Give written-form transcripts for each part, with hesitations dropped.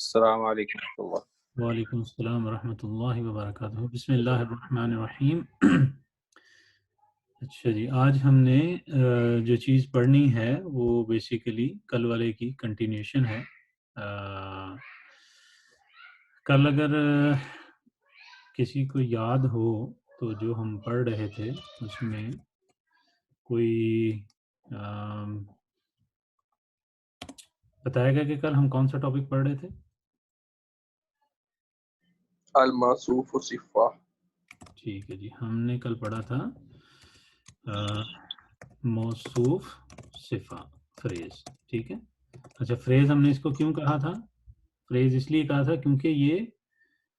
अस्सलाम वालेकुम रहमतुल्लाह। वालेकुम अस्सलाम वरहमतुल्लाहि वबरकातुहू। बिस्मिल्लाहिर रहमानिर रहीम। अच्छा जी, आज हमने जो चीज़ पढ़नी है वो बेसिकली कल वाले की कंटिन्यूशन है। कल अगर किसी को याद हो तो जो हम पढ़ रहे थे उसमें कोई अम, बताएगा कि कल हम कौन सा टॉपिक पढ़ रहे थे? अल मासूफ सिफ़ा। ठीक है जी, हमने कल पढ़ा था मौसूफ सिफा फ्रेज। ठीक है। अच्छा, फ्रेज हमने इसको क्यों कहा था? फ्रेज इसलिए कहा था क्योंकि ये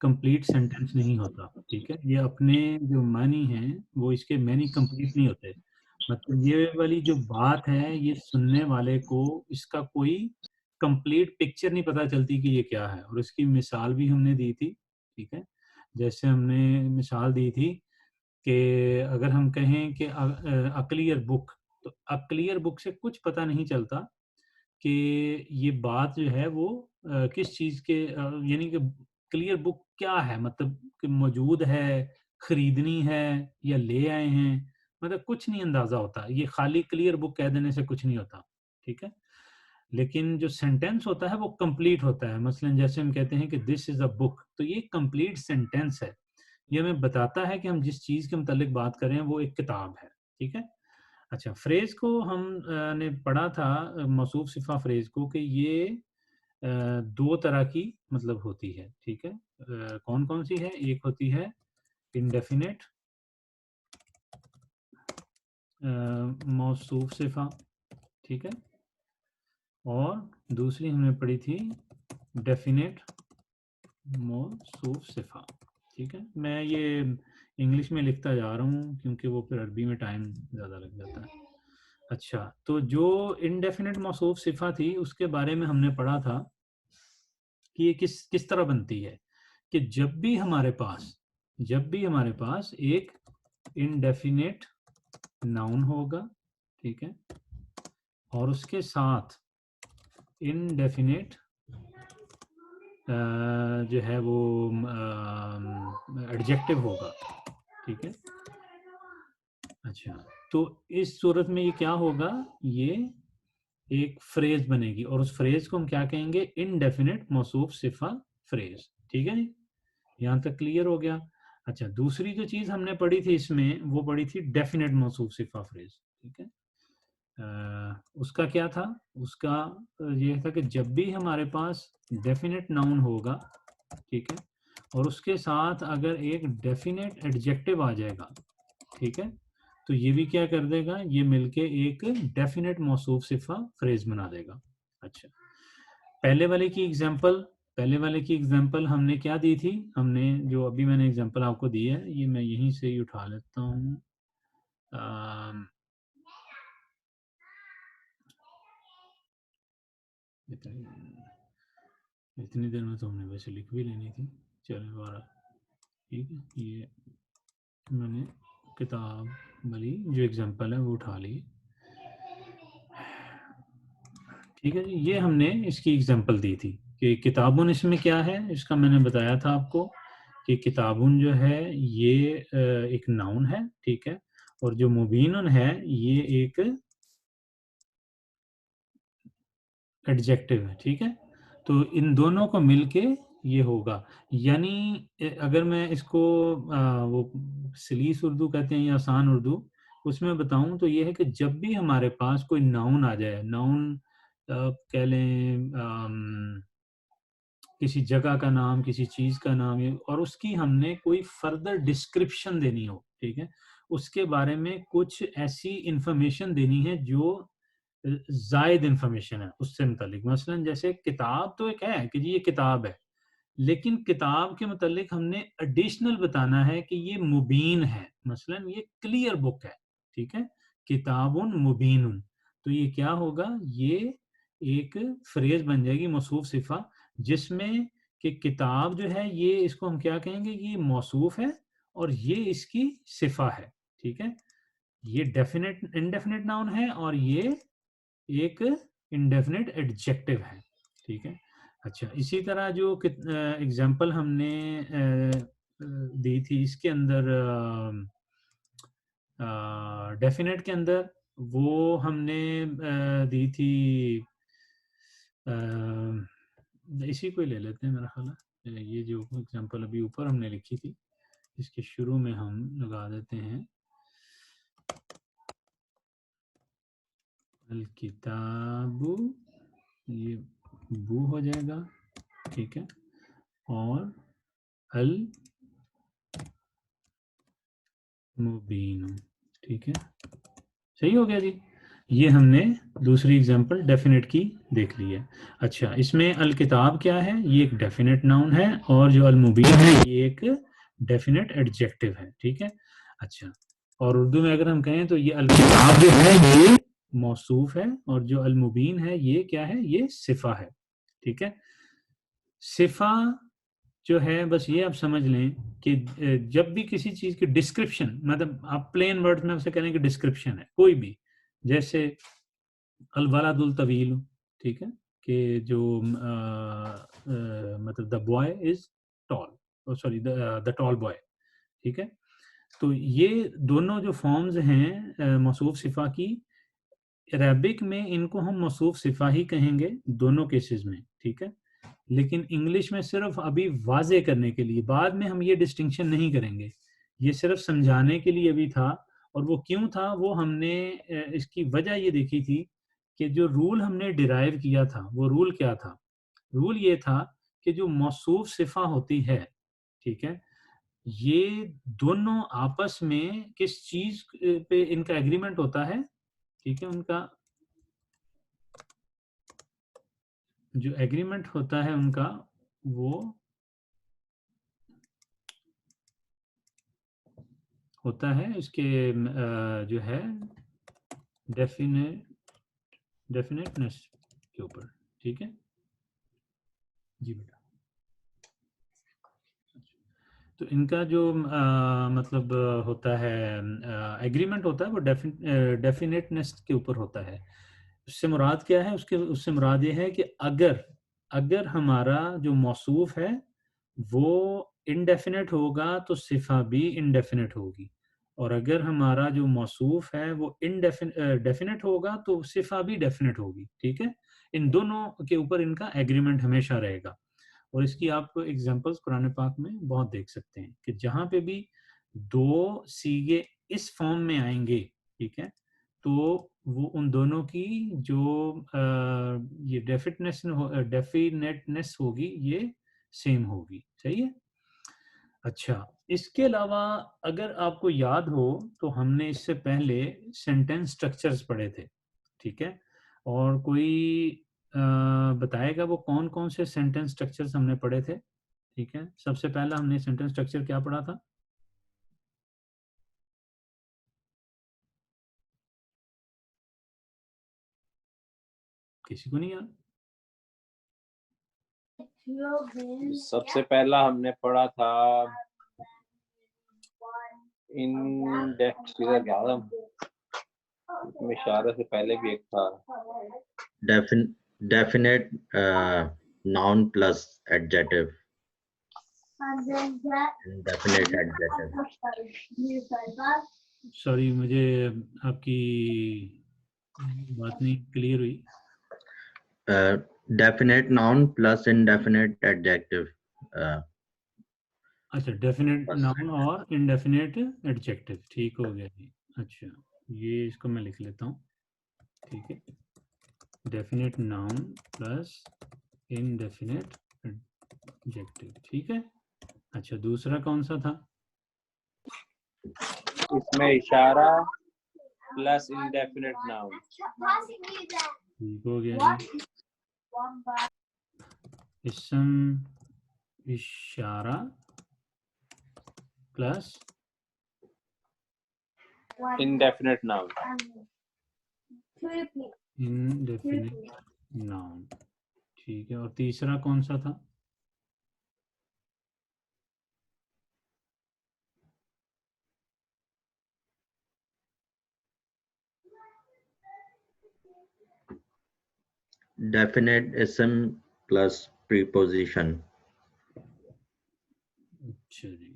कंप्लीट सेंटेंस नहीं होता। ठीक है, ये अपने जो मानी हैं वो इसके मैनी कंप्लीट नहीं होते। मतलब ये वाली जो बात है ये सुनने वाले को इसका कोई कंप्लीट पिक्चर नहीं पता चलती कि ये क्या है। और इसकी मिसाल भी हमने दी थी। ठीक है, जैसे हमने मिसाल दी थी कि अगर हम कहें कि अ क्लियर बुक, तो क्लियर बुक से कुछ पता नहीं चलता कि ये बात जो है वो किस चीज़ के यानी कि क्लियर बुक क्या है, मतलब कि मौजूद है, खरीदनी है या ले आए हैं, मतलब कुछ नहीं अंदाज़ा होता। ये खाली क्लियर बुक कह देने से कुछ नहीं होता। ठीक है? लेकिन जो सेंटेंस होता है वो कंप्लीट होता है। मसलन जैसे हम कहते हैं कि दिस इज़ अ बुक, तो ये कंप्लीट सेंटेंस है। ये हमें बताता है कि हम जिस चीज़ के मुतालिक बात कर रहे हैं वो एक किताब है। ठीक है? अच्छा, फ्रेज़ को हम ने पढ़ा था मौसूफ़ सिफ़ा फ्रेज़ को कि ये 2 तरह की मतलब होती है। ठीक है? कौन-कौन सी है? एक होती है इंडेफ़िनिट मौसूफ़ सिफ़ा। ठीक है? और दूसरी हमने पढ़ी थी डेफ़िनिट मौसूफ़ सिफ़ा। ठीक है? मैं ये इंग्लिश में लिखता जा रहा हूँ क्योंकि वो फिर अरबी में टाइम ज़्यादा लग जाता है। अच्छा, तो जो इंडेफ़िनिट मौसूफ़ सिफ़ा थी उसके बारे में हमने पढ़ा था कि ये किस किस तरह बनती है, कि जब भी हमारे पास एक इंडेफ़िनिट नाउन होगा, ठीक है? और उसके साथ इंडेफ़िनिट जो है वो एडजेक्टिव होगा। ठीक है? अच्छा, तो इस सूरत में ये क्या होगा? ये एक फ्रेज़ बनेगी और उस फ्रेज़ को हम क्या कहेंगे? इंडेफ़िनिट मौसूफ़ सिफ़ा फ्रेज़। ठीक है जी? यहाँ तक क्लियर हो गया? अच्छा, दूसरी जो चीज़ हमने पढ़ी थी इसमें, वो पढ़ी थी डेफ़िनिट मौसूफ़ सिफ़ा फ्रेज़। ठीक है? उसका क्या था? उसका ये था कि जब भी हमारे पास डेफ़िनिट नाउन होगा, ठीक है? और उसके साथ अगर एक डेफ़िनिट एडजेक्टिव आ जाएगा, ठीक है? तो ये भी क्या कर देगा? ये मिलके एक डेफ़िनिट मौसूफ़ सिफ़ा फ्रेज़ बना देगा। अच्छा, पहले वाले की एग्ज़ाम्पल हमने क्या दी थी? हमने जो अभी मैंने एग्ज़ाम्पल आपको दी है, ये मैं यहीं से ही उठा लेता हूँ। अम, इतनी इतनी देर में तो हमने वैसे लिख भी लेनी थी। चलें बहरहाल, ठीक है? ये मैंने किताब वाली जो एग्ज़ाम्पल है वो उठा ली। ठीक है जी, ये हमने इसकी एग्ज़ाम्पल दी थी कि किताबुन इसमें क्या है, इसका मैंने बताया था आपको कि किताबुन जो है ये एक नाउन है, ठीक है? और जो मुबीनुन है ये एक एडजेक्टिव है, ठीक है? तो इन दोनों को मिलके ये होगा। यानी अगर मैं इसको वो सलीस उर्दू कहते हैं या आसान उर्दू, उसमें बताऊँ तो ये है कि जब भी हमारे पास कोई नाउन आ जाए, नाउन कह लें किसी जगह का नाम, किसी चीज़ का नाम ये, और उसकी हमने कोई फर्दर डिस्क्रिप्शन देनी हो, ठीक है? उसके बारे में कुछ ऐसी इन्फॉर्मेशन देनी है जो ज़ायद इन्फॉर्मेशन है उससे मुतालिक। मसलन जैसे किताब तो एक है कि जी ये किताब है, लेकिन किताब के मुतालिक हमने एडिशनल बताना है कि ये मुबीन है। मसलन ये क्लियर बुक है, ठीक है? किताबुन मुबीनुन, तो ये क्या होगा? ये एक फ्रेज़ बन जाएगी मौसूफ़ सिफ़ा, जिसमें कि किताब जो है ये इसको हम क्या कहेंगे कि ये मौसूफ़ है और ये इसकी सिफ़ा है, ठीक है? ये डेफ़िनिट इंडेफ़िनिट नाउन है और ये एक इंडेफिनिट एडजेक्टिव है, ठीक है? अच्छा, इसी तरह जो एग्जांपल हमने दी थी इसके अंदर डेफिनेट के अंदर, वो हमने दी थी इसी को ही ले लेते हैं मेरा ख्याल है। ये जो एग्जांपल अभी ऊपर हमने लिखी थी इसके शुरू में हम लगा देते हैं अल किताबु, ये बू हो जाएगा, ठीक है, और अल मुबीन, ठीक है, सही हो गया जी। ये हमने दूसरी एग्जांपल डेफिनेट की देख ली है। अच्छा, इसमें अल किताब क्या है, ये एक डेफिनेट नाउन है, और जो अल मुबीन है ये एक डेफिनेट एडजेक्टिव है, ठीक है। अच्छा, और उर्दू में अगर हम कहें तो ये अल किताब जो है ये मौसूफ है, और जो अल मुबीन है ये क्या है, ये सिफा है, ठीक है। सिफा जो है, बस ये आप समझ लें कि जब भी किसी चीज की डिस्क्रिप्शन, मतलब आप प्लेन वर्ड में उसे करें कि डिस्क्रिप्शन है कोई भी, जैसे अल वलादुल तवील, ठीक है, कि जो मतलब the boy is tall, sorry the tall boy, ठीक है। तो ये दोनों जो फॉर्म्स हैं मौसूफ सिफा की, अरबिक में इनको हम मौसूफ सिफा ही कहेंगे दोनों केसेस में, ठीक है। लेकिन इंग्लिश में सिर्फ अभी वाजे करने के लिए, बाद में हम ये डिस्टिंक्शन नहीं करेंगे, ये सिर्फ समझाने के लिए भी था। और वो क्यों था, वो हमने इसकी वजह ये देखी थी कि जो रूल हमने डिराइव किया था वो रूल क्या था। रूल ये था कि जो मौसूफ सिफा होती है, ठीक है, ये दोनों आपस में किस चीज पे इनका एग्रीमेंट होता है, ठीक है, उनका जो एग्रीमेंट होता है उनका, वो होता है इसके जो है डेफिनेटनेस के ऊपर, ठीक है जी बेटा। तो इनका जो मतलब होता है एग्रीमेंट होता है वो डेफिनेटनेस के ऊपर होता है। उससे मुराद क्या है, उससे मुराद ये है कि अगर अगर हमारा जो मौसूफ है वो इनडेफिनेट होगा तो सिफा भी इनडेफिनेट होगी, और अगर हमारा जो मौसूफ है वो डेफिनेट होगा तो सिफा भी डेफिनेट होगी, ठीक है। इन दोनों के ऊपर इनका एग्रीमेंट हमेशा रहेगा। और इसकी आप एग्जांपल्स कुरान पाक में बहुत देख सकते हैं कि जहां पे भी दो सीगे इस फॉर्म में आएंगे, ठीक है, तो वो उन दोनों की जो ये डेफिनेटनेस होगी ये सेम होगी, सही है। अच्छा, इसके अलावा अगर आपको याद हो तो हमने इससे पहले सेंटेंस स्ट्रक्चर्स पढ़े थे, ठीक है, और कोई बताएगा वो कौन कौन से सेंटेंस स्ट्रक्चर्स हमने पढ़े थे, ठीक है। सबसे पहला हमने सेंटेंस स्ट्रक्चर क्या पढ़ा था, किसी को नहीं याद? सबसे पहला हमने पढ़ा था इंडेक्स क्या था, इसमें इशारे से पहले भी एक था, definite noun plus adjective, definite adjective. Sorry, मुझे आपकी बात नहीं क्लियर हुई। Definite noun plus indefinite adjective. अच्छा, डेफिनेट नाउन और इनडेफिनेट एडजेक्टिव, ठीक हो गया जी। अच्छा, ये इसको मैं लिख लेता हूँ, ठीक है, definite noun plus indefinite adjective, ठीक है। अच्छा, दूसरा कौन सा था? इसमें इशारा प्लस इंडेफिनेट नाउन, ठीक हो गया जी। इसम इशारा plus indefinite noun, indefinite noun, ठीक है। और तीसरा कौन सा था? डेफिनेट इसम प्लस preposition. अच्छा जी,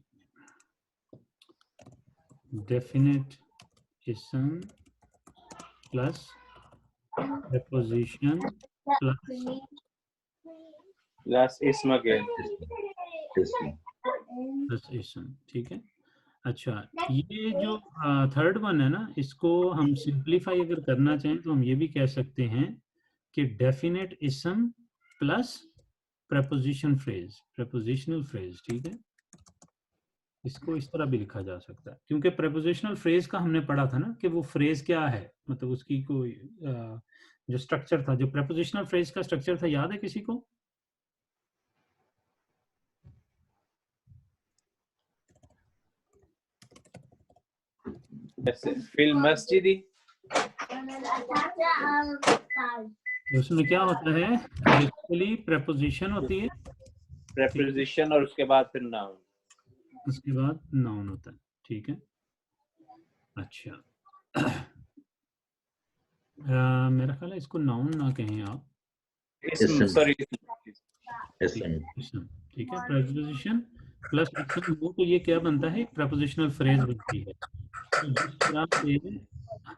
definite ism plus preposition Plus ism again. Ism. plus ism, ठीक है। अच्छा, ये जो थर्ड वन है ना, इसको हम सिंप्लीफाई अगर करना चाहें तो हम ये भी कह सकते हैं कि डेफिनेट इसम plus preposition phrase, prepositional phrase, ठीक है। इसको इस तरह भी लिखा जा सकता है, क्योंकि prepositional phrase का हमने पढ़ा था ना कि वो phrase क्या है, मतलब उसकी कोई जो स्ट्रक्चर था, जो prepositional phrase का स्ट्रक्चर था, याद है किसी को? फिल मस्जिदी, उसमें क्या होता है, बेसिकली preposition होती है, preposition और उसके बाद फिर noun. उसके बाद noun होता है, ठीक है। अच्छा, मेरा ख्याल है इसको noun ना कहें आप, Ism, Ism. sorry. Ism. ism, ठीक है। preposition प्लस ism हो तो ये क्या बनता है, prepositional phrase बनती है। तो जिस तरह से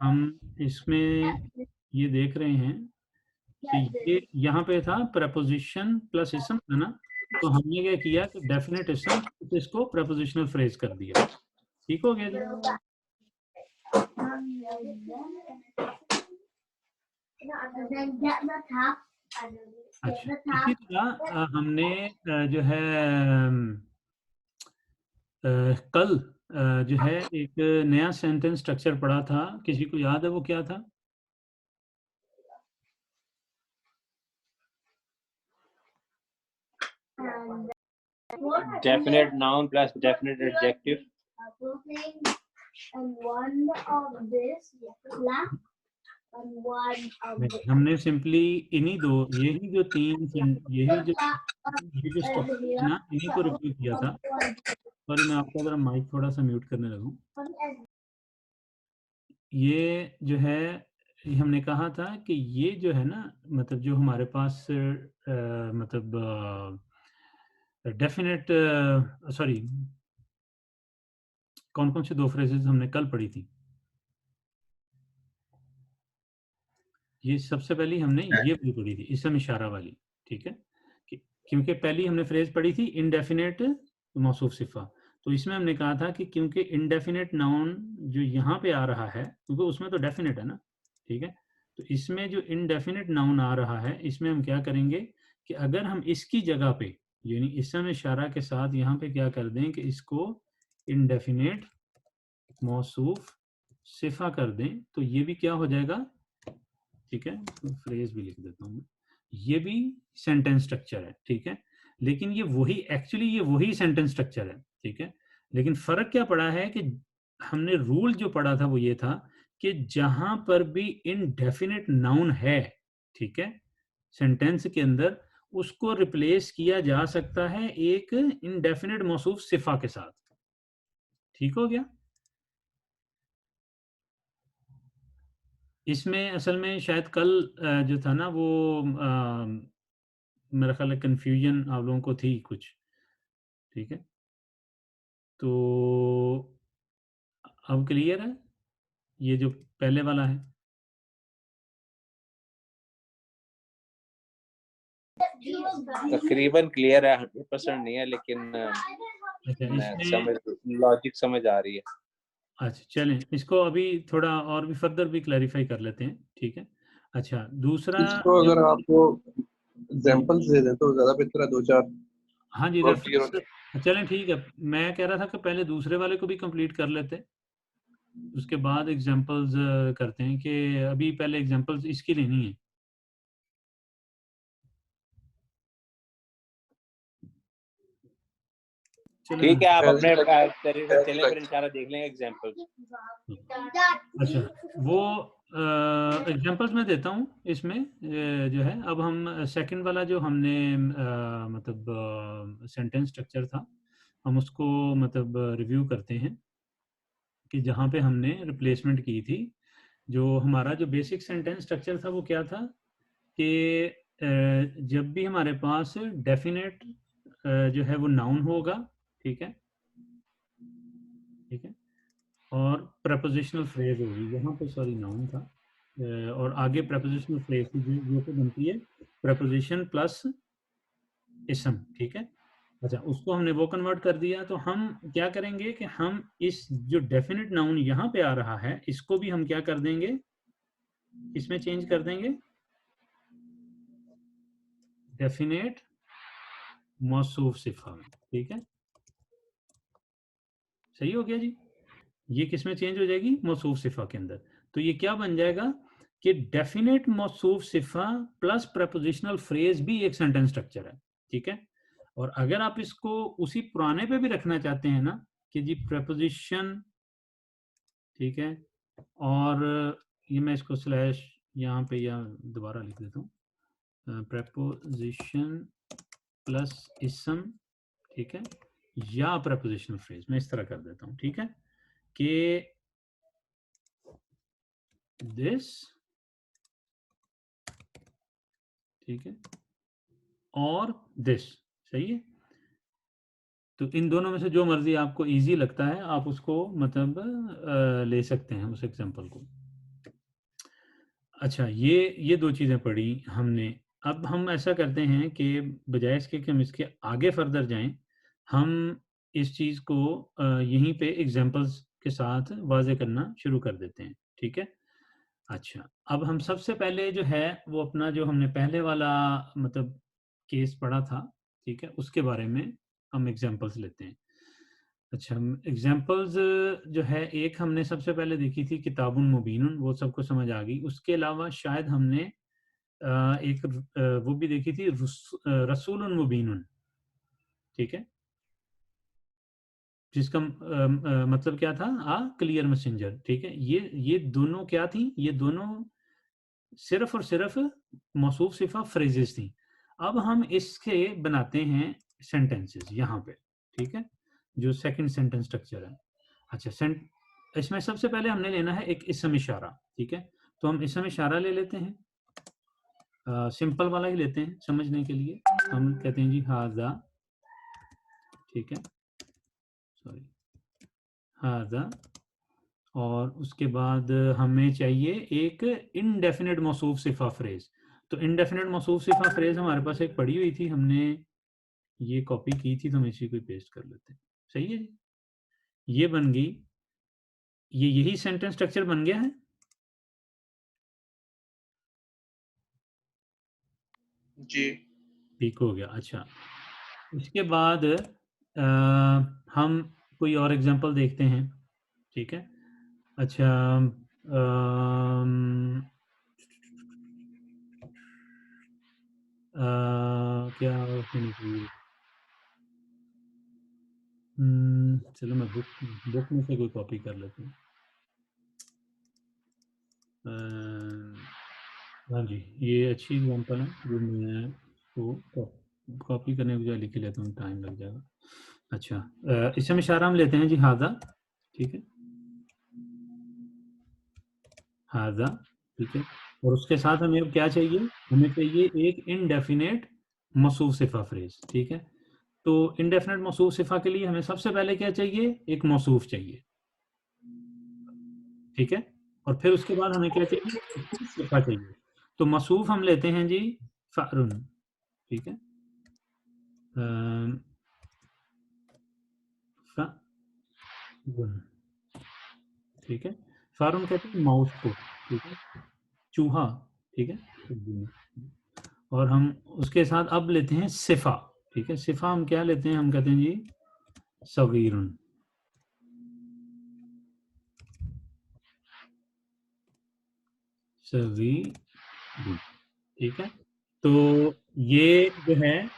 हम इसमें ये देख रहे हैं कि ये यहाँ पे था preposition प्लस ism है ना, तो हमने क्या किया कि definite ism इसको prepositional phrase कर दिया, ठीक हो गया जी। अच्छा, इसी तरह हमने जो है कल जो है एक नया सेंटेंस स्ट्रक्चर पढ़ा था, किसी को याद है वो क्या था? Definite noun plus definite adjective. And one of this black and one of this. हमने सिंपली इन्हीं दो, यही जो तीन, यही जो स्ट्रक्चर है ना, इन्हीं को रिपीट किया था। सॉरी, मैं आपका जरा माइक थोड़ा सा म्यूट करने लगूं। ये जो है, हमने कहा था कि ये जो है ना, मतलब जो हमारे पास मतलब डेफिनेट, सॉरी, कौन कौन सी दो फ्रेजेस हमने कल पढ़ी थी? ये सबसे पहली हमने ये वाली पढ़ी थी, इसम इशारा वाली, ठीक है। क्योंकि पहली हमने फ्रेज पढ़ी थी इनडेफिनेट मौसूफ सिफा, तो इसमें हमने कहा था कि क्योंकि इनडेफिनेट नाउन जो यहाँ पे आ रहा है, क्योंकि उसमें तो डेफिनेट है ना, ठीक है, तो इसमें जो इनडेफिनेट नाउन आ रहा है, इसमें हम क्या करेंगे कि अगर हम इसकी जगह पे यानी इसम इशारा के साथ यहाँ पे क्या कर दें कि इसको इनडेफिनेट मौसूफ सिफा कर दें, तो ये भी क्या हो जाएगा, ठीक है। तो फ्रेज भी लिख देता हूँ, ये भी सेंटेंस स्ट्रक्चर है, ठीक है। लेकिन ये वही, एक्चुअली ये वही सेंटेंस स्ट्रक्चर है, ठीक है। लेकिन फर्क क्या पड़ा है कि हमने रूल जो पढ़ा था वो ये था कि जहां पर भी इनडेफिनेट नाउन है, ठीक है, सेंटेंस के अंदर, उसको रिप्लेस किया जा सकता है एक इनडेफिनेट मौसूफ सिफा के साथ, ठीक हो गया। इसमें असल में शायद कल जो था ना वो मेरा ख्याल है कंफ्यूजन आप लोगों को थी कुछ, ठीक है। तो अब क्लियर है ये जो पहले वाला है? तकरीबन क्लियर है, 100% नहीं है, लेकिन अच्छा, लॉजिक समझ आ रही है। अच्छा चलें, इसको अभी थोड़ा और भी फर्दर भी क्लैरिफाई कर लेते हैं, ठीक है। अच्छा, दूसरा इसको अगर आपको एग्जांपल्स दे दें तो ज्यादा बेहतर है, दो चार। हाँ जी, और clear हो रेफरेंस चलें, ठीक है। मैं कह रहा था कि पहले दूसरे वाले को भी कंप्लीट कर लेते, उसके बाद एग्जांपल्स करते हैं, कि अभी पहले एग्जांपल्स इसकी लेनी है। ठीक है, आप अपने Health तरीके से चलें, tech. फिर इंशाल्लाह देख लेंगे एग्जांपल्स। अच्छा, वो एग्जांपल्स मैं देता हूँ इसमें जो है। अब हम सेकंड वाला जो हमने मतलब सेंटेंस स्ट्रक्चर था, हम उसको मतलब रिव्यू करते हैं कि जहाँ पे हमने रिप्लेसमेंट की थी। जो हमारा जो बेसिक सेंटेंस स्ट्रक्चर था वो क्या था कि जब भी हमारे पास डेफिनेट जो है वो नाउन होगा, ठीक है, ठीक है, और प्रपोजिशनल फ्रेज होगी, यहाँ पे सॉरी नाउन था, और आगे प्रपोजिशनल फ्रेज जो तो बनती है प्रपोजिशन प्लस इसम, ठीक है। अच्छा, उसको हमने वो कन्वर्ट कर दिया, तो हम क्या करेंगे कि हम इस जो डेफिनेट नाउन यहाँ पे आ रहा है इसको भी हम क्या कर देंगे, इसमें चेंज कर देंगे डेफिनेट मौसूफ सिफा में, ठीक है। सही हो गया जी, ये किस में चेंज हो जाएगी, मौसूफ सिफा के अंदर। तो ये क्या बन जाएगा कि डेफिनेट मौसूफ सिफा प्लस प्रपोजिशनल फ्रेज भी एक सेंटेंस स्ट्रक्चर है, ठीक है। और अगर आप इसको उसी पुराने पे भी रखना चाहते हैं ना कि जी प्रपोजिशन, ठीक है, और ये मैं इसको स्लैश यहाँ पे या दोबारा लिख देता हूँ, प्रपोजिशन प्लस इसम, ठीक है, या प्रपोजिशनल फ्रेज, मैं इस तरह कर देता हूँ, ठीक है, कि दिस, ठीक है, और दिस, सही है। तो इन दोनों में से जो मर्जी आपको इजी लगता है आप उसको मतलब ले सकते हैं उस एग्जांपल को। अच्छा, ये दो चीज़ें पढ़ी हमने। अब हम ऐसा करते हैं कि बजाय इसके कि हम इसके आगे फर्दर जाएं, हम इस चीज़ को यहीं पे एग्जांपल्स के साथ वाज़े करना शुरू कर देते हैं, ठीक है। अच्छा, अब हम सबसे पहले जो है वो अपना जो हमने पहले वाला मतलब केस पढ़ा था, ठीक है, उसके बारे में हम एग्जांपल्स लेते हैं। अच्छा, एग्जांपल्स जो है एक हमने सबसे पहले देखी थी किताबुन मुबीनुन, वो सबको समझ आ गई। उसके अलावा शायद हमने एक वो भी देखी थी रसूलुन मुबीनुन, ठीक है, जिसका मतलब क्या था, क्लियर मैसेंजर, ठीक है। ये दोनों क्या थी, ये दोनों सिर्फ और सिर्फ मौसूफ सिफा फ्रेजेस थी। अब हम इसके बनाते हैं सेंटेंसेस यहाँ पे, ठीक है, जो सेकंड सेंटेंस स्ट्रक्चर है। अच्छा, इसमें सबसे पहले हमने लेना है एक इसम इशारा, ठीक है। तो हम इसम इशारा ले लेते हैं, सिंपल वाला ही लेते हैं समझने के लिए। हम कहते हैं जी हाजा, ठीक है, सॉरी हाजा, और उसके बाद हमें चाहिए एक इनडेफिनेट मौसूफ सिफा फ्रेज। तो इनडेफिनेट मौसूफ सिफा फ्रेज हमारे पास एक पड़ी हुई थी, हमने ये कॉपी की थी, तो हम इसी को पेस्ट कर लेते हैं। सही है जी, ये बन गई, यही सेंटेंस स्ट्रक्चर बन गया है। जी ठीक हो गया। अच्छा, इसके बाद हम कोई और एग्जांपल देखते हैं, ठीक है। अच्छा, क्या होनी चाहिए, चलो मैं बुक में से कोई कॉपी कर लेता हूँ। हाँ जी, ये अच्छी एग्जांपल है जो मैं इसको कॉपी करने के बजाय लिख ही लेता हूँ, टाइम लग जाएगा। अच्छा, इसमें इशारा हम लेते हैं जी हाजा, ठीक है, हाजा, ठीक है, और उसके साथ हमें क्या चाहिए, हमें चाहिए एक इनडेफिनेट मौसूफ सिफा फ्रेज, ठीक है। तो इनडेफिनेट मौसूफ सिफा के लिए हमें सबसे पहले क्या चाहिए, एक मौसूफ चाहिए, ठीक है, और फिर उसके बाद हमें क्या चाहिए, सिफा चाहिए। तो मौसूफ हम लेते हैं जी फारुन, ठीक है, फारुन, ठीक है। फारुन कहते हैं माउस को, ठीक है, चूहा, ठीक है। और हम उसके साथ अब लेते हैं सिफा, ठीक है। सिफा हम क्या लेते हैं, हम कहते हैं जी सगीरुन, सगीरुन, ठीक है। तो ये जो है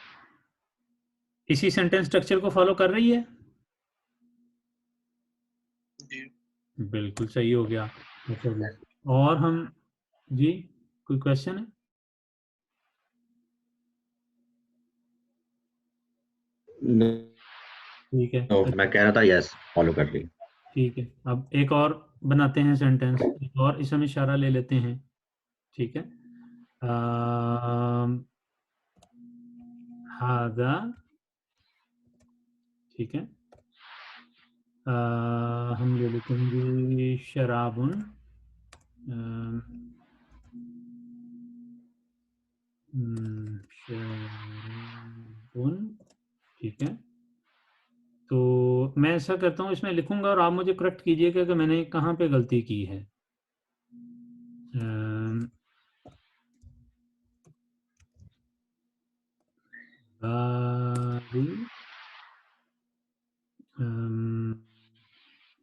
इसी सेंटेंस स्ट्रक्चर को फॉलो कर रही है। जी बिल्कुल सही हो गया। अच्छा जी, और हम जी, कोई क्वेश्चन है? ठीक है, तो मैं कह रहा था यस फॉलो कर ली। ठीक है। अब एक और बनाते हैं सेंटेंस, एक और इसम इशारा ले लेते हैं, ठीक है। हादा, ठीक है। हम ले लेते हैं शराबुन, शराबुन, ठीक है। तो मैं ऐसा करता हूँ, इसमें लिखूंगा और आप मुझे करेक्ट कीजिएगा कि मैंने कहाँ पे गलती की है।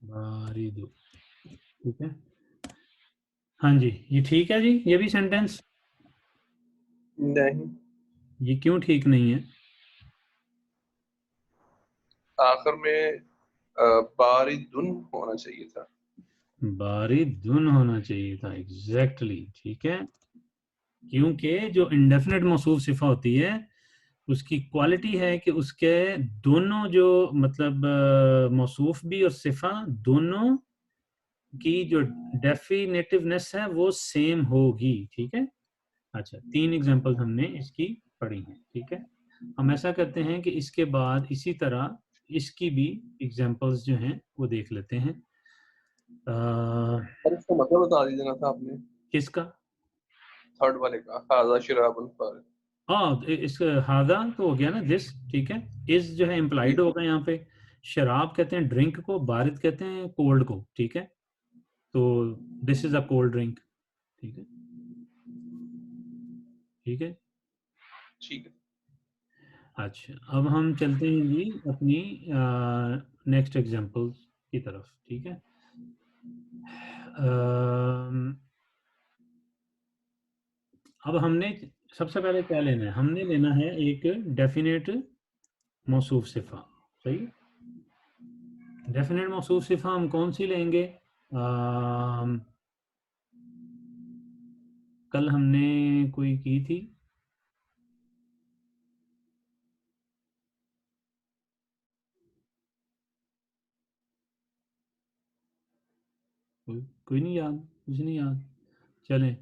बारिदु, ठीक है। हाँ जी, ये ठीक है जी, ये भी सेंटेंस? नहीं, ये क्यों ठीक नहीं है? आखिर में बारिदुन होना चाहिए था। बारिदुन होना चाहिए था, एग्जैक्टली, ठीक है। क्योंकि जो इंडेफिनेट मौसूफ सिफा होती है उसकी क्वालिटी है कि उसके दोनों जो मतलब मौसूफ भी और सिफा दोनों की जो डेफिनेटिवनेस है वो सेम होगी, ठीक है। अच्छा, 3 एग्जांपल हमने इसकी पढ़ी हैं, ठीक है। हम ऐसा करते हैं कि इसके बाद इसी तरह इसकी भी एग्जांपल्स जो हैं वो देख लेते हैं। पर इसका मतलब बता दीजिए ना था आपने, किसका? थर्ड वाले का, हाजा शराबुन पर। हाँ, इस हादा तो हो गया ना, दिस, ठीक है। इस जो है इम्प्लाइड होगा यहाँ पे। शराब कहते हैं ड्रिंक को, बारिद कहते हैं कोल्ड को, ठीक है। तो this is a cold drink, ठीक है, ठीक है। ठीक है। अच्छा, अब हम चलते हैं जी अपनी नेक्स्ट एग्जांपल की तरफ, ठीक है। अब हमने सबसे पहले क्या लेना है? हमने लेना है एक डेफिनेट मौसूफ सिफा, सही। डेफिनेट मौसूफ सिफा हम कौन सी लेंगे? कल हमने कोई की थी, कोई नहीं याद, कुछ नहीं याद, चलें।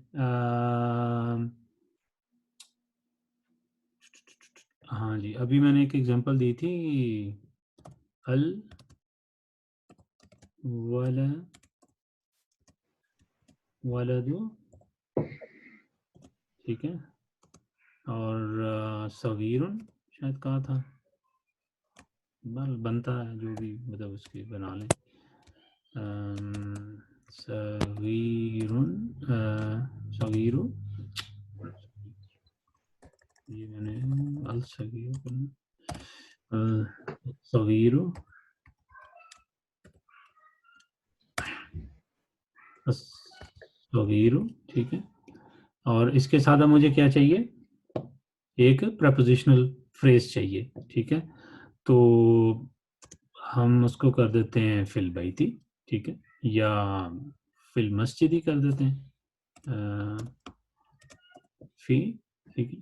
हाँ जी, अभी मैंने एक एग्जांपल दी थी, अल वाला वालदु, ठीक है। और सगीरुन शायद कहा था, बनता है जो भी, मतलब उसकी बना लें। सगीरुन, सगीरु, ये मैंने अल सगीरु, सगीरु, सगीरु, ठीक है। और इसके साथ अब मुझे क्या चाहिए? एक प्रपोजिशनल फ्रेज चाहिए, ठीक है। तो हम उसको कर देते हैं फिल बैती, ठीक है, या फिल मस्जिद ही कर देते हैं, फी, ठीक है,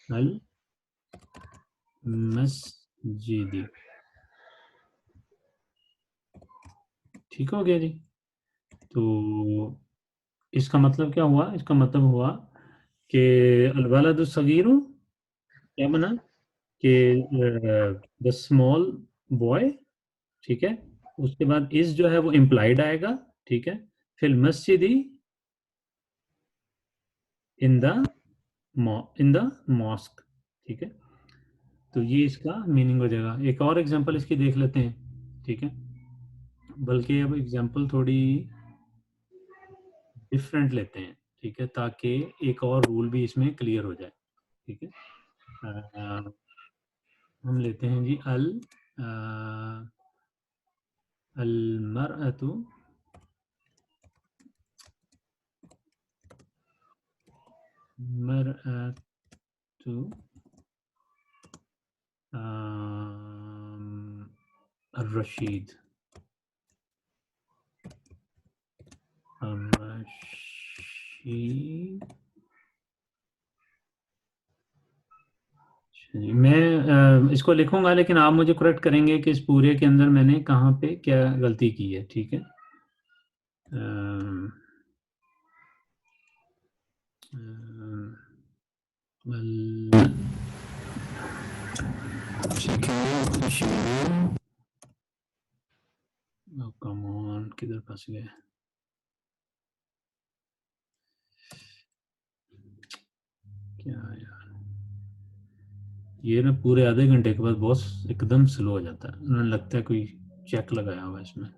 अल मस्जिदी, ठीक हो गया जी। तो इसका मतलब क्या हुआ? इसका मतलब हुआ कि अलवलद सगीरु क्या बना कि द स्मॉल बॉय, ठीक है। उसके बाद इस जो है वो इम्प्लाइड आएगा, ठीक है। फिर मस्जिदी इन द मॉस्क, ठीक है। तो ये इसका मीनिंग हो जाएगा। एक और एग्जांपल इसकी देख लेते हैं, ठीक है। बल्कि अब एग्जांपल थोड़ी डिफरेंट लेते हैं, ठीक है, ताकि एक और रूल भी इसमें क्लियर हो जाए, ठीक है। हम लेते हैं जी अल मरअतु, मरअतु रशीद, रशीद। मैं इसको लिखूंगा लेकिन आप मुझे करेक्ट करेंगे कि इस पूरे के अंदर मैंने कहाँ पे क्या गलती की है, ठीक है। कम ऑन, किधर फंस गए? क्या यार, ये ना पूरे आधे घंटे के बाद बॉस एकदम स्लो हो जाता है, उन्हें लगता है कोई चेक लगाया हुआ है इसमें।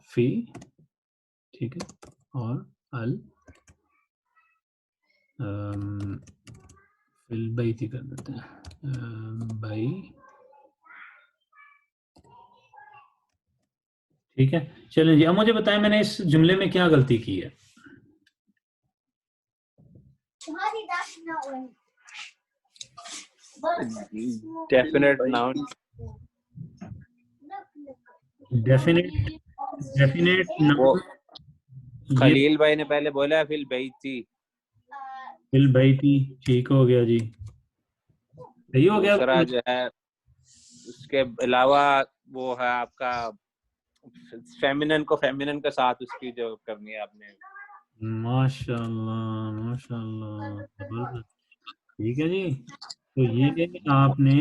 फी, ठीक है, और अल फिल बाई थी कर देते हैं, बाई, ठीक है। चलिए जी, अब मुझे बताएं मैंने इस जुमले में क्या गलती की है। डेफिनेट नाउन, डेफिनेट वो नाउन, ये खलील भाई ने पहले बोला है फिल बैती, फिल बाई थी, ठीक हो गया जी, सही हो गया। दूसरा जो है उसके अलावा वो है आपका फेमिनिन को फेमिनिन के साथ उसकी जो करनी है आपने। माशाल्लाह माशाल्लाह, जबरदस्त, ठीक है जी। तो ये आपने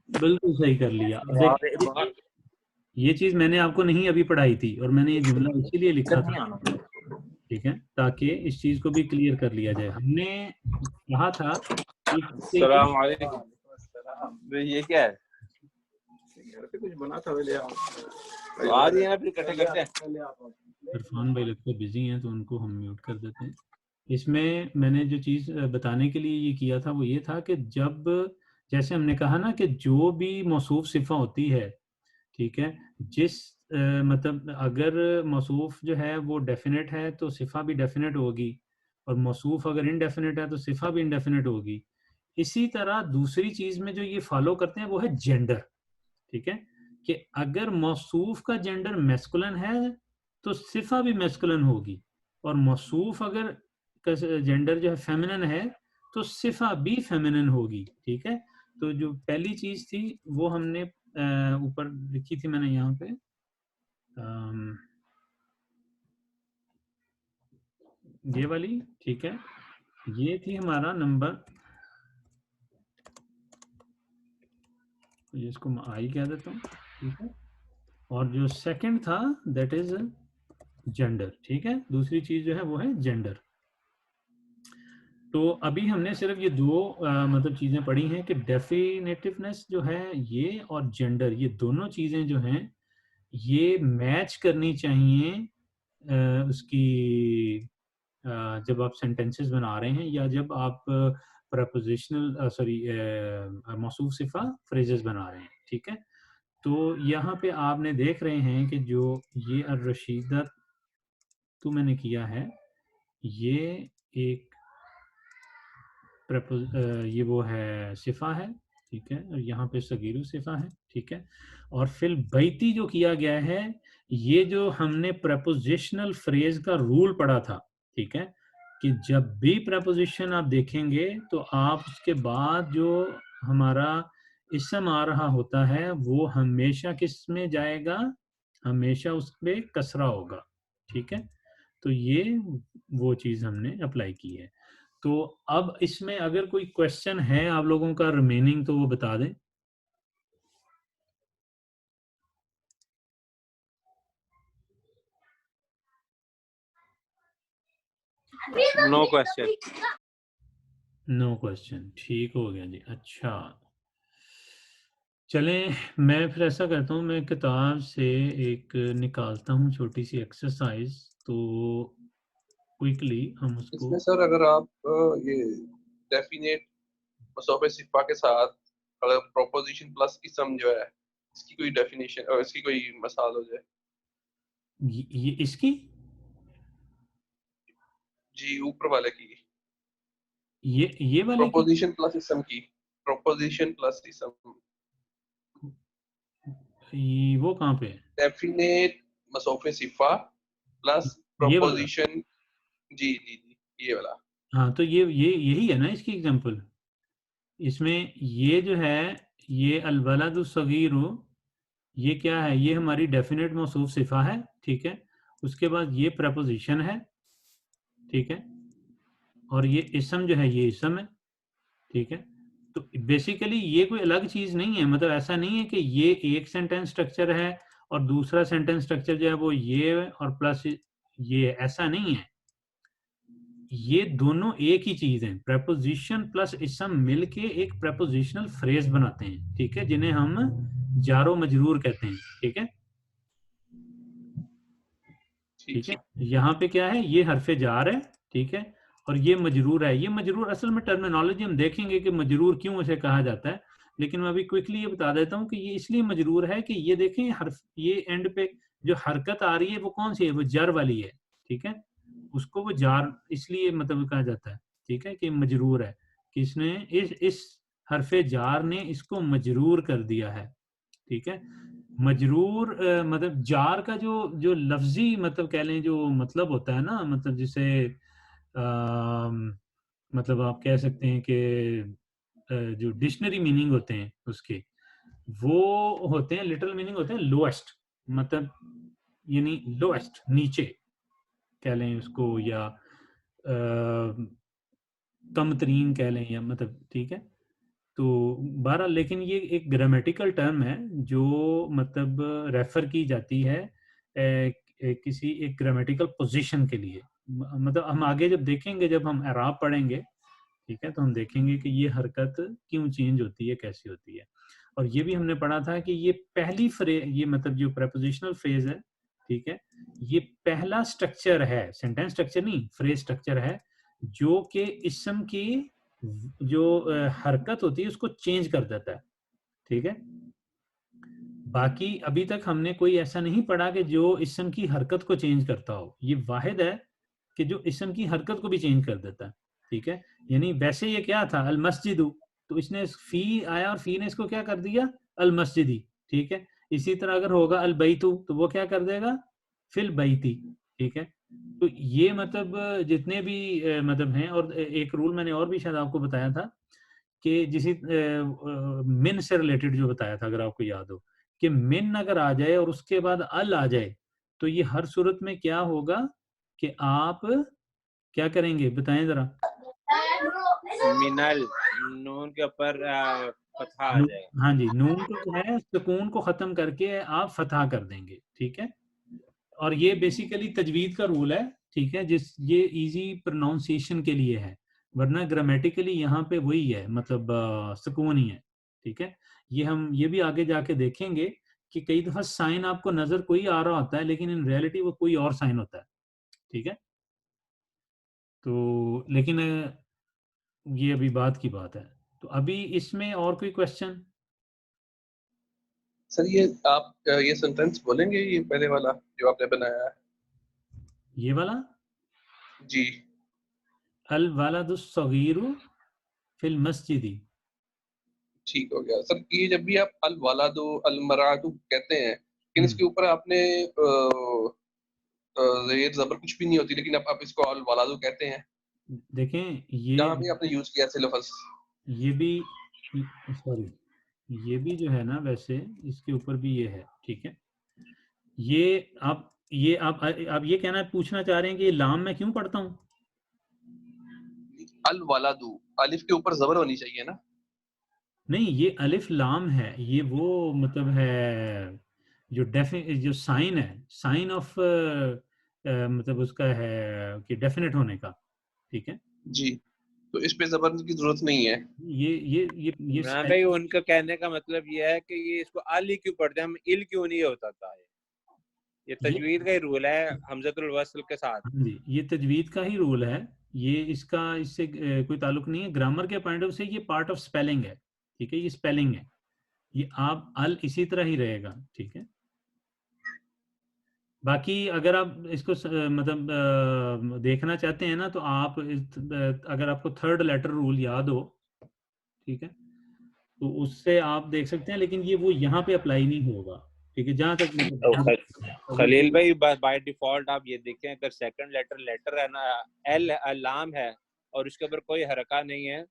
बिल्कुल सही कर लिया। अब देखिए, ये चीज मैंने आपको नहीं अभी पढ़ाई थी और मैंने ये जुमला इसीलिए लिखा था, ठीक है, ताकि इस चीज को भी क्लियर कर लिया जाए। हमने कहा था कि अस्सलाम वालेकुम, ये क्या है? कुछ बना था आज ये ना फिर इकट्ठे करते हैं। इरफान भाई लगता है बिजी हैं तो उनको हम म्यूट कर देते हैं। इसमें मैंने जो चीज़ बताने के लिए ये किया था वो ये था कि जब, जैसे हमने कहा ना कि जो भी मौसूफ सिफा होती है, ठीक है, जिस मतलब अगर मौसूफ जो है वो डेफिनेट है तो सिफा भी डेफिनेट होगी, और मौसूफ अगर इनडेफिनेट है तो सिफा भी इनडेफिनेट होगी। इसी तरह दूसरी चीज़ में जो ये फॉलो करते हैं वो है जेंडर, ठीक है, कि अगर मौसूफ का जेंडर मैस्कुलिन है तो सिफा भी मैस्कुलिन होगी, और मौसूफ अगर जेंडर जो है फेमिनिन है तो सिफा भी फेमिनिन होगी, ठीक है। तो जो पहली चीज थी वो हमने ऊपर लिखी थी मैंने यहाँ पे, ये वाली, ठीक है, ये थी हमारा नंबर, इसको मैं आई कह देता हूँ, ठीक है, और जो सेकंड था दैट इज जेंडर, ठीक है, दूसरी चीज जो है वो है जेंडर। तो अभी हमने सिर्फ ये दो मतलब चीजें पढ़ी हैं कि डेफिनेटिवनेस जो है ये और जेंडर, ये दोनों चीजें जो हैं ये मैच करनी चाहिए उसकी जब आप सेंटेंसेस बना रहे हैं या जब आप प्रपोजिशनल मौसूफ सिफा फ्रेजेस बना रहे हैं, ठीक है। तो यहाँ पे आपने देख रहे हैं कि जो ये अर्रशीदा तो मैंने किया है, ये एक ये वो है सिफा है, ठीक है, और यहाँ पे सगीरू सिफा है, ठीक है। और फिर बैती जो किया गया है, ये जो हमने प्रपोजिशनल फ्रेज का रूल पढ़ा था, ठीक है, कि जब भी प्रपोजिशन आप देखेंगे तो आप उसके बाद जो हमारा इसम आ रहा होता है वो हमेशा किस में जाएगा, हमेशा उस पे कसरा होगा, ठीक है। तो ये वो चीज हमने अप्लाई की है। तो अब इसमें अगर कोई क्वेश्चन है आप लोगों का रिमेनिंग तो वो बता दें। नो क्वेश्चन, नो क्वेश्चन, ठीक हो गया जी। अच्छा चलें, मैं फिर ऐसा करता हूँ, मैं किताब से एक निकालता हूँ छोटी सी एक्सरसाइज, तो क्विकली हम उसको, इसमें सर अगर आप ये डेफिनेट मसौफ सिफा के साथ अगर प्रोपोजिशन प्लस इसम जो है इसकी कोई डेफिनेशन और इसकी कोई मिसाल हो जाए। ये इसकी, जी ऊपर वाले की ये वाले की, प्रोपोजिशन प्लस इसम की, प्रोपोजिशन प्लस इसम, वो कहाँ पे है? डेफिनेट मसौफ सिफा प्लस ये वाला, प्रोपोजिशन, जी जी जी ये वाला। हाँ, तो ये यही है ना इसकी एग्जांपल। इसमें ये जो है, ये अलवलदु सगीरु, ये क्या है, ये हमारी डेफिनेट मौसूफ सिफा है, ठीक है। उसके बाद ये प्रपोजिशन है, ठीक है, और ये इसम जो है ये इसम है, ठीक है। तो बेसिकली ये कोई अलग चीज नहीं है, मतलब ऐसा नहीं है कि ये एक सेंटेंस स्ट्रक्चर है और दूसरा सेंटेंस स्ट्रक्चर जो है वो ये और प्लस ये, ऐसा नहीं है। ये दोनों एक ही चीज है। प्रेपोजिशन प्लस इसम मिलके एक प्रेपोजिशनल फ्रेज बनाते हैं, ठीक है, जिन्हें हम जारो मजरूर कहते हैं, ठीक है। ठीक है, यहाँ पे क्या है, ये हरफे जार है, ठीक है, और ये मजरूर है। ये मजरूर असल में टर्मिनोलॉजी हम देखेंगे कि मजरूर क्यों उसे कहा जाता है, लेकिन मैं अभी क्विकली ये बता देता हूँ कि ये इसलिए मजरूर है कि ये देखें हरफ, ये एंड पे जो हरकत आ रही है वो कौन सी है, वो जर वाली है, ठीक है। उसको वो जार इसलिए मतलब कहा जाता है, ठीक है, कि मजरूर है, कि इसने इस हरफे जार ने इसको मजरूर कर दिया है, ठीक है। मजरूर मतलब जार का जो जो लफ्जी मतलब कह लें जो मतलब होता है ना, मतलब जिसे मतलब आप कह सकते हैं कि जो डिक्शनरी मीनिंग होते हैं उसके, वो होते हैं, लिटरल मीनिंग होते हैं लोएस्ट, मतलब यानी लोएस्ट, नीचे कह लें उसको, या कम तरीन कह लें, या मतलब, ठीक है। तो 12, लेकिन ये एक ग्रामेटिकल टर्म है जो मतलब रेफर की जाती है किसी एक ग्रामेटिकल पोजीशन के लिए। मतलब हम आगे जब देखेंगे, जब हम एराब पढ़ेंगे, ठीक है, तो हम देखेंगे कि ये हरकत क्यों चेंज होती है, कैसे होती है। और ये भी हमने पढ़ा था कि ये पहली फ्रेज, ये मतलब जो प्रेपोजिशनल फ्रेज है, ठीक है, ये पहला स्ट्रक्चर है, सेंटेंस स्ट्रक्चर नहीं, फ्रेज स्ट्रक्चर है, जो कि इसम की जो हरकत होती है उसको चेंज कर देता है, ठीक है। बाकी अभी तक हमने कोई ऐसा नहीं पढ़ा कि जो इसम की हरकत को चेंज करता हो। ये वाहिद है कि जो इसम की हरकत को भी चेंज कर देता है, ठीक है। यानी वैसे ये क्या था, अल मस्जिदु, तो इसने फी आया और फी ने इसको क्या कर दिया, अल मस्जिदी, ठीक है। इसी तरह अगर होगा अल बैतु, तो वो क्या कर देगा, फिल बैती, ठीक है। तो ये मतलब जितने भी मतलब हैं, और एक रूल मैंने और भी शायद आपको बताया था कि जिसी मिन से रिलेटेड जो बताया था, अगर आपको याद हो, कि मिन अगर आ जाए और उसके बाद अल आ जाए, तो ये हर सूरत में क्या होगा कि आप क्या करेंगे, बताएं जरा। मिनल, नून के ऊपर फतहा आ जाएगा। हाँ जी, नून को जो है सुकून को खत्म करके आप फतहा कर देंगे, ठीक है। और ये बेसिकली तजवीद का रूल है, ठीक है, जिस ये इजी प्रोनाउंसिएशन के लिए है, वरना ग्रामेटिकली यहाँ पे वही है, मतलब सुकून ही है, ठीक है। ये हम ये भी आगे जाके देखेंगे कि कई दफा साइन आपको नजर कोई आ रहा होता है, लेकिन इन रियलिटी वो कोई और साइन होता है, ठीक है। तो लेकिन ये अभी बात की बात है। तो अभी इसमें और कोई क्वेश्चन? सर ये आप ये सेंटेंस बोलेंगे, ये पहले वाला जो आपने बनाया है? ये वाला, जी। अल वलदुस सगीरु फिल मस्जिदी। ठीक हो गया सर। ये जब भी आप अल वालादु अल मरादु कहते हैं, लेकिन इसके ऊपर आपने ये जबर कुछ भी नहीं होती, लेकिन आप इसको अल वालादु कहते हैं। देखें जहाँ भी आपने यूज किया ऐसे लफ्ज। ये भी, सॉरी, ये भी जो है ना, वैसे इसके ऊपर भी ये है, ठीक है। ये आप ये कहना पूछना चाह रहे हैं कि ये लाम मैं क्यों पढ़ता हूँ? अल वालादु, अलिफ के ऊपर जबर होनी चाहिए ना? नहीं, ये अलिफ लाम है, ये वो मतलब है जो साइन है, साइन ऑफ मतलब उसका है कि डेफिनेट होने का, ठीक है। जी। तो इस पे जबर की जरूरत नहीं है। ये इमरान भाई, उनका कहने का मतलब ये है कि ये इसको अली क्यों पढ़ते हैं, हम इल क्यों नहीं होता था। ये तजवीद का ही रूल है हमजतुल वस्ल के साथ। हाँ जी, ये तजवीद का ही रूल है। ये इसका इससे कोई ताल्लुक नहीं है, ग्रामर के पॉइंट ऑफ से ये पार्ट ऑफ स्पेलिंग है, ठीक है, ये स्पेलिंग है। ये आप अल इसी तरह ही रहेगा, ठीक है। बाकी अगर आप इसको मतलब देखना चाहते हैं ना, तो आप अगर आपको थर्ड लेटर रूल याद हो, ठीक है, तो उससे आप देख सकते हैं, लेकिन ये वो यहाँ पे अप्लाई नहीं होगा, ठीक है, जहाँ तक मतलब खलील भाई, बाय डिफॉल्ट आप ये देखें, अगर सेकंड लेटर है ना, एल लाम है और उसके ऊपर कोई हरका नहीं है,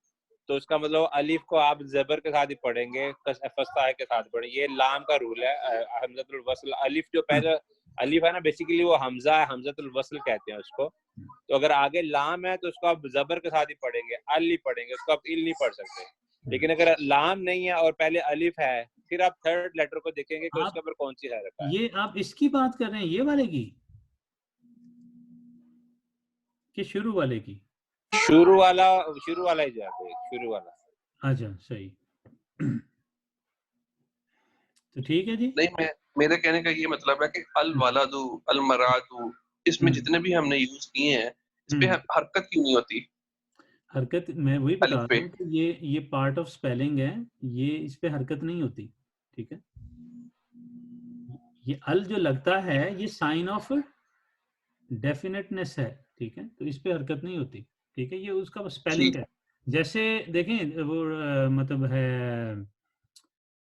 तो उसका मतलब अलिफ को आप जबर के साथ ही पढ़ेंगे, फस्ता के साथ पढ़ेंगे। ये लाम का रूल है हमजतुल वस्ल। अलिफ जो पहले अलिफ है ना बेसिकली वो हमजा है, हमजतुल वस्ल कहते हैं उसको। तो अगर आगे लाम है तो उसको आप जबर के साथ ही पढ़ेंगे, अल नहीं पढ़ेंगे, उसको आप इल नहीं पढ़ सकते। लेकिन अगर लाम नहीं है और पहले अलिफ है, फिर आप थर्ड लेटर को देखेंगे कि उसके ऊपर कौन सी हरकत है। ये आप इसकी बात कर रहे हैं, ये वाले की कि शुरू वाले की? शुरू वाला ही जाते, शुरू वाला। अच्छा सही। तो ठीक है जी। नहीं, मेरे कहने का ये मतलब है कि अल वालादु, अल मरादु, इसमें जितने भी हमने यूज किए हैं इस पे हरकत क्यों नहीं होती? हरकत मैं वही बता अलिफ रहा पे। हूँ कि ये पार्ट ऑफ स्पेलिंग है, ये इस पे हरकत नहीं होती, ठीक है। ये अल जो लगता है ये साइन ऑफ डेफिनेटनेस है, ठीक है, तो इस पे हरकत नहीं होती, ठीक है, ये उसका स्पेलिंग है। जैसे देखें वो मतलब है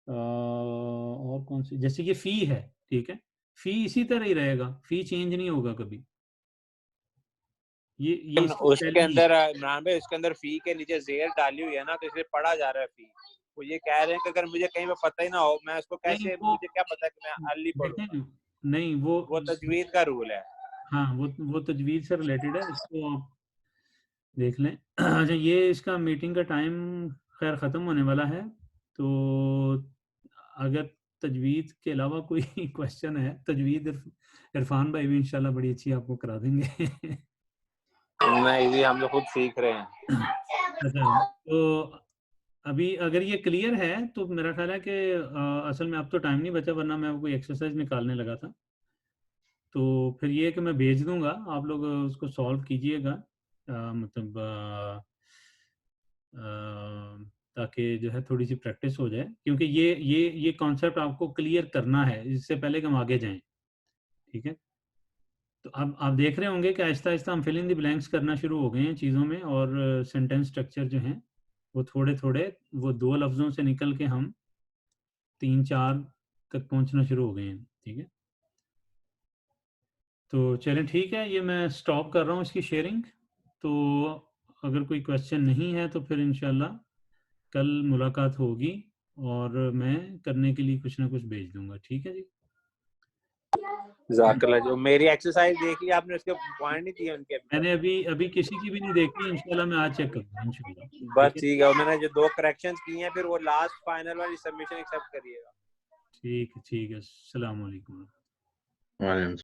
और कौन सी, जैसे ये फी है, ठीक है, फी इसी तरह ही रहेगा, फी चेंज नहीं होगा कभी। ये इसकी उसके spelling है। अंदर इमरान भाई उसके अंदर फी के नीचे जेर डाली हुई है ना, तो इसलिए पढ़ा जा रहा है फी। वो ये कह रहे हैं कि अगर मुझे कहीं पे पता ही ना हो, मैं उसको नहीं, कैसे, वो मुझे क्या पता कि मैं अली पढ़ूंगा। देखें, नहीं वो तजवीद का रूल है। हाँ वो तजवीज से रिलेटेड है, इसको आप देख लें। अच्छा ये इसका मीटिंग का टाइम खैर ख़त्म होने वाला है, तो अगर तजवीद के अलावा कोई क्वेश्चन है, तजवीद इरफान भाई भी इंशाल्लाह बड़ी अच्छी आपको करा देंगे। नहीं जी, हम लोग खुद सीख रहे हैं। अच्छा तो अभी अगर ये क्लियर है तो मेरा ख्याल है कि असल में अब तो टाइम नहीं बचा, वरना मैं कोई एक्सरसाइज निकालने लगा था। तो फिर ये है कि मैं भेज दूंगा, आप लोग उसको सॉल्व कीजिएगा, मतलब ताकि जो है थोड़ी सी प्रैक्टिस हो जाए, क्योंकि ये कॉन्सेप्ट आपको क्लियर करना है इससे पहले कि हम आगे जाएं, ठीक है। तो अब आप देख रहे होंगे कि आहिस्ता आहिस्ता हम फिल इन द ब्लैंक्स करना शुरू हो गए हैं चीज़ों में, और सेंटेंस स्ट्रक्चर जो हैं वो थोड़े थोड़े वो 2 लफ्ज़ों से निकल के हम 3-4 तक पहुंचना शुरू हो गए हैं, ठीक है। तो चलें ठीक है, ये मैं स्टॉप कर रहा हूँ इसकी शेयरिंग। तो अगर कोई क्वेश्चन नहीं है तो फिर इंशाल्लाह कल मुलाकात होगी, और मैं करने के लिए कुछ ना कुछ भेज दूंगा, ठीक है जी। जाकिर जो मेरी एक्सरसाइज देख ली आपने, उसके पॉइंट नहीं दिए उनके। मैंने अभी किसी की भी नहीं देखी, इंशाल्लाह मैं आज चेक करूंगा इंशाल्लाह। बस ठीक है, उन्होंने जो 2 करेक्शंस किए हैं, फिर वो लास्ट फाइनल वाली सबमिशन एक्सेप्ट करिएगा। ठीक है, अस्सलाम वालेकुम। वालेकुम